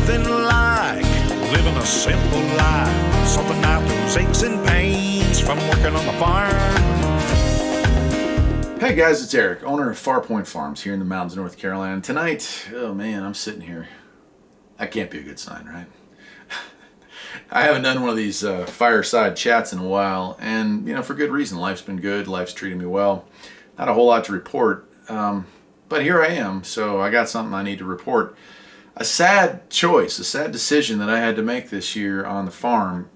nothing like living a simple life. Something out those aches and pains from working on the farm. Hey guys, it's Eric, owner of Farpoint Farms here in the mountains of North Carolina. Tonight, oh man, I'm sitting here. That can't be a good sign, right? I haven't done one of these fireside chats in a while, and for good reason. Life's been good, life's treated me well. Not a whole lot to report, but here I am, so I got something I need to report. A sad choice, a sad decision that I had to make this year on the farm.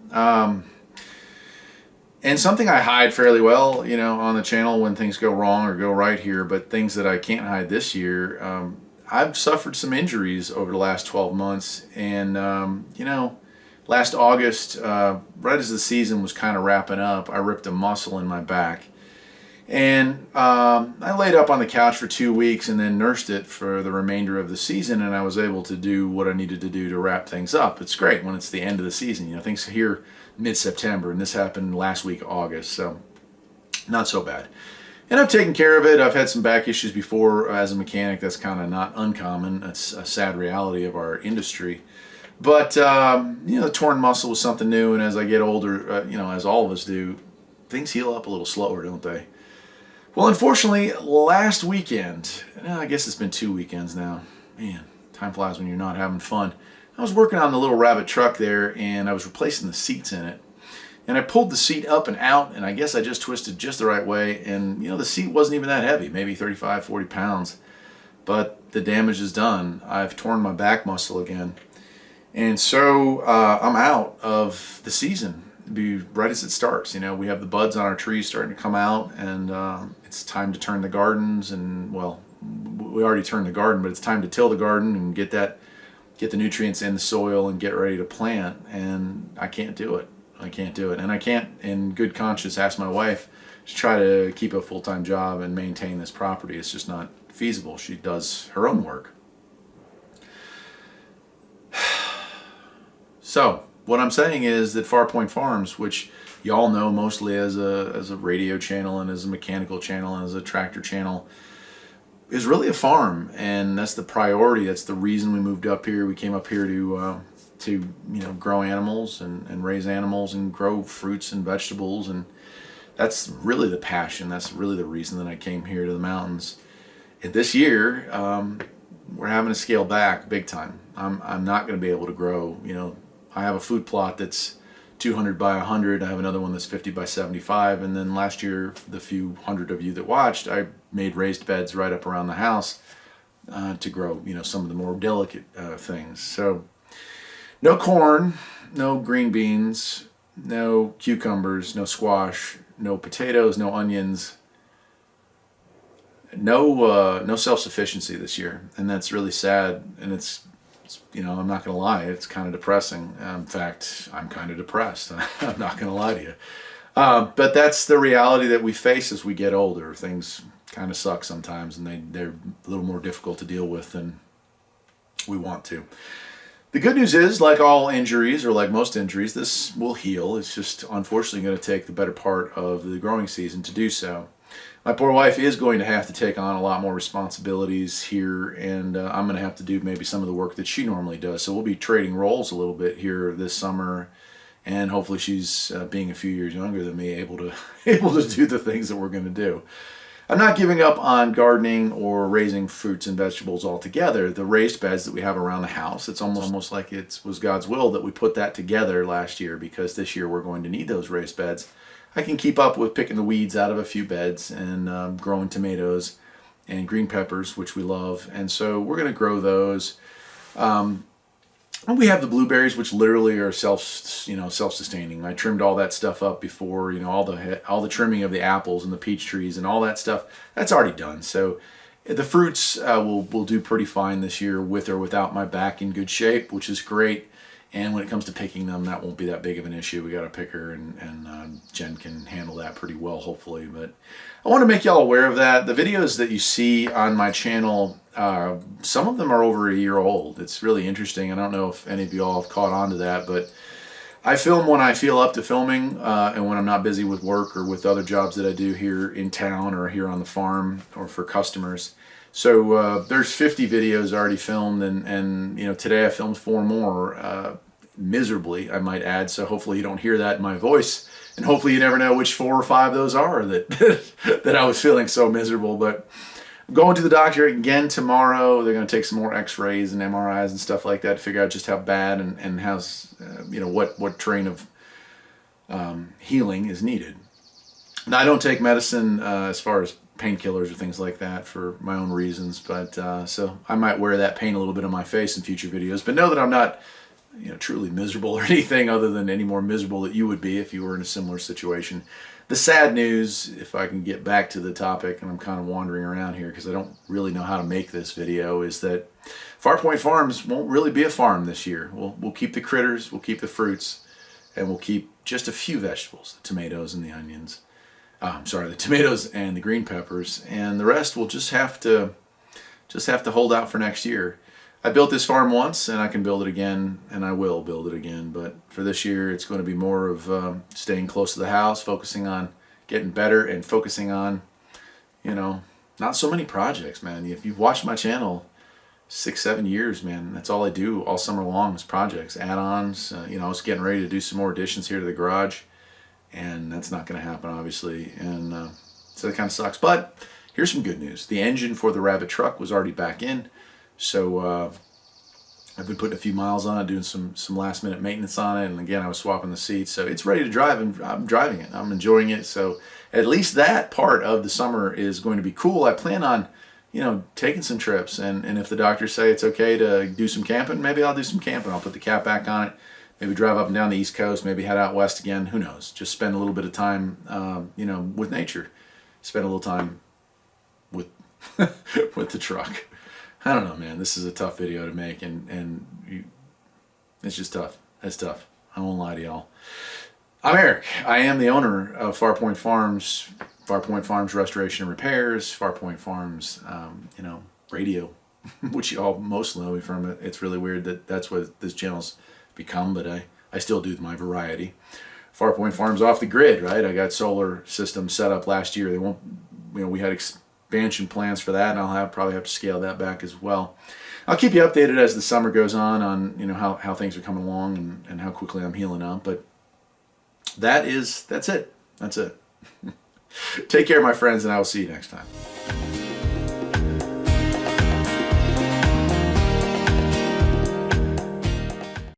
And something I hide fairly well, on the channel when things go wrong or go right here, but things that I can't hide this year. I've suffered some injuries over the last 12 months, and last August, right as the season was kind of wrapping up, I ripped a muscle in my back. And I laid up on the couch for 2 weeks and then nursed it for the remainder of the season, and I was able to do what I needed to do to wrap things up. It's great when it's the end of the season. Things here mid-September, and this happened last week, August, so not so bad. And I've taken care of it. I've had some back issues before as a mechanic. That's kind of not uncommon. That's a sad reality of our industry. But, the torn muscle was something new, and as I get older, as all of us do, things heal up a little slower, don't they? Well, unfortunately, last weekend, I guess it's been 2 weekends now. Man, time flies when you're not having fun. I was working on the little rabbit truck there, and I was replacing the seats in it. And I pulled the seat up and out, and I guess I just twisted just the right way. And, the seat wasn't even that heavy, maybe 35, 40 pounds. But the damage is done. I've torn my back muscle again. And so I'm out of the season, right as it starts. We have the buds on our trees starting to come out, and it's time to turn the gardens. And, well, we already turned the garden, but it's time to till the garden and get the nutrients in the soil and get ready to plant. And I can't do it. And I can't, in good conscience, ask my wife to try to keep a full-time job and maintain this property. It's just not feasible. She does her own work. So what I'm saying is that Farpoint Farms, which y'all know mostly as a radio channel and as a mechanical channel and as a tractor channel, is really a farm, and that's the priority. That's the reason we moved up here. We came up here to grow animals and raise animals and grow fruits and vegetables, and that's really the passion. That's really the reason that I came here to the mountains. And this year, we're having to scale back big time. I'm not going to be able to grow. I have a food plot that's 200 by 100. I have another one that's 50 by 75. And then last year, the few hundred of you that watched, I made raised beds right up around the house to grow, some of the more delicate things. So no corn, no green beans, no cucumbers, no squash, no potatoes, no onions, no self-sufficiency this year. And that's really sad. And it's I'm not going to lie, it's kind of depressing. In fact, I'm kind of depressed. I'm not going to lie to you. But that's the reality that we face as we get older. Things kind of suck sometimes, and they're a little more difficult to deal with than we want to. The good news is, like all injuries, or like most injuries, this will heal. It's just unfortunately going to take the better part of the growing season to do so. My poor wife is going to have to take on a lot more responsibilities here, and I'm going to have to do maybe some of the work that she normally does. So we'll be trading roles a little bit here this summer, and hopefully she's, being a few years younger than me, able to do the things that we're going to do. I'm not giving up on gardening or raising fruits and vegetables altogether. The raised beds that we have around the house, it's almost like it was God's will that we put that together last year, because this year we're going to need those raised beds. I can keep up with picking the weeds out of a few beds and growing tomatoes and green peppers, which we love. And so we're going to grow those. And we have the blueberries, which literally are self-sustaining. I trimmed all that stuff up before, all the trimming of the apples and the peach trees and all that stuff. That's already done. So the fruits will do pretty fine this year with or without my back in good shape, which is great. And when it comes to picking them, that won't be that big of an issue. We got a picker, and Jen can handle that pretty well, hopefully. But I want to make y'all aware of that. The videos that you see on my channel, some of them are over a year old. It's really interesting. I don't know if any of y'all have caught on to that, but I film when I feel up to filming, and when I'm not busy with work or with other jobs that I do here in town or here on the farm or for customers. So there's 50 videos already filmed, and you know, today I filmed 4 more, miserably, I might add. So hopefully you don't hear that in my voice, and hopefully you never know which 4 or 5 those are that that I was feeling so miserable. But I'm going to the doctor again tomorrow. They're going to take some more X-rays and MRIs and stuff like that to figure out just how bad and how's you know, what train of healing is needed. Now, I don't take medicine as far as painkillers or things like that for my own reasons, but so I might wear that pain a little bit on my face in future videos. But know that I'm not, you know, truly miserable or anything other than any more miserable that you would be if you were in a similar situation. The sad news, if I can get back to the topic, and I'm kind of wandering around here because I don't really know how to make this video, is that Farpoint Farms won't really be a farm this year. We'll keep the critters, we'll keep the fruits, and we'll keep just a few vegetables, the tomatoes and the onions. The tomatoes and the green peppers, and the rest we'll just have to hold out for next year. I built this farm once, and I can build it again, and I will build it again. But for this year, it's going to be more of staying close to the house, focusing on getting better, and focusing on, you know, not so many projects, man. If you've watched my channel 6-7 years, man, that's all I do all summer long is projects, add-ons. You know, I was getting ready to do some more additions here to the garage, and that's not going to happen, obviously, and so that kind of sucks. But here's some good news. The engine for the Rabbit truck was already back in, so I've been putting a few miles on it, doing some last minute maintenance on it, and again, I was swapping the seats, so it's ready to drive, and I'm driving it. I'm enjoying it, so at least that part of the summer is going to be cool. I plan on, you know, taking some trips, and if the doctors say it's okay to do some camping, maybe I'll do some camping. I'll put the cap back on it. Maybe drive up and down the East Coast, maybe head out west again, who knows. Just spend a little bit of time, you know, with nature. Spend a little time with with the truck. I don't know, man. This is a tough video to make, it's just tough. It's tough. I won't lie to y'all. I'm Eric. I am the owner of Farpoint Farms Restoration and Repairs, Farpoint Farms, you know, radio, which you all most know me from. It's really weird that that's what this channel's become, but I still do my variety. Farpoint Farms off the grid, right? I got solar systems set up last year. They won't, you know, we had expansion plans for that, and I'll probably have to scale that back as well. I'll keep you updated as the summer goes on, you know, how things are coming along and how quickly I'm healing up. But that's it. Take care, my friends, and I will see you next time.